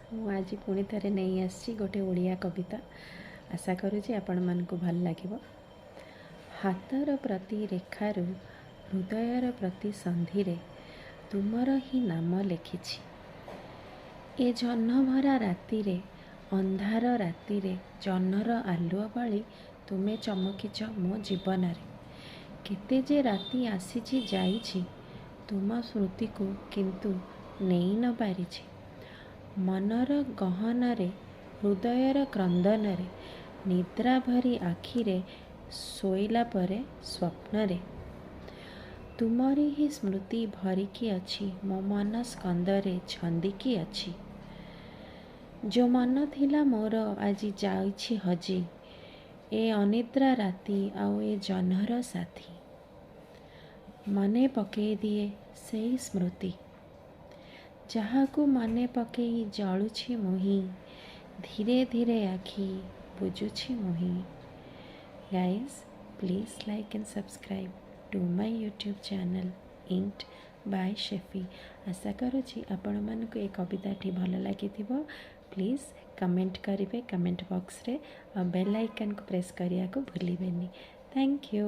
आज पुणी थे नहीं आसी गोटे ओडिया कविता आशा करुँच आपण मानकु भल लगिब। हाथर प्रति रेखारु हृदयर प्रति संधिरे तुमर ही नाम लिखिछि। ए जह्नभरा रातिरे अंधार रातिरे जह्नर आलुओ भली तुमे चमकिच मो जीवन रे। केते जे राति आसीछि जाइछि तुम स्मृति को किंतु नेई न पारिछि। मनर गहनरे हृदयर क्रंदनरे निद्रा भरी आखिरे शोइला परे स्वप्नरे तुमरी ही स्मृति भरिकी अछि मो मन स्कंदरे छंदिकी अछि। जो मन थिला मोर आजी जाइछि हजी ए अनिद्रा राति आउ ए जह्नर साथी। मने पके दिए सेई स्मृति जहाकू मने पकई जलुछि मुही धीरे धीरे आखि बुझुछि मुही। Guys please like and subscribe to my YouTube channel इंट बाय शेफी। आशा करुछि आपण मानकु ए कविताटी भल लागिथिबो। प्लीज कमेंट करिवे कमेंट बॉक्स रे और बेल आइकन को प्रेस करिया को भूलिबेनी। Thank you.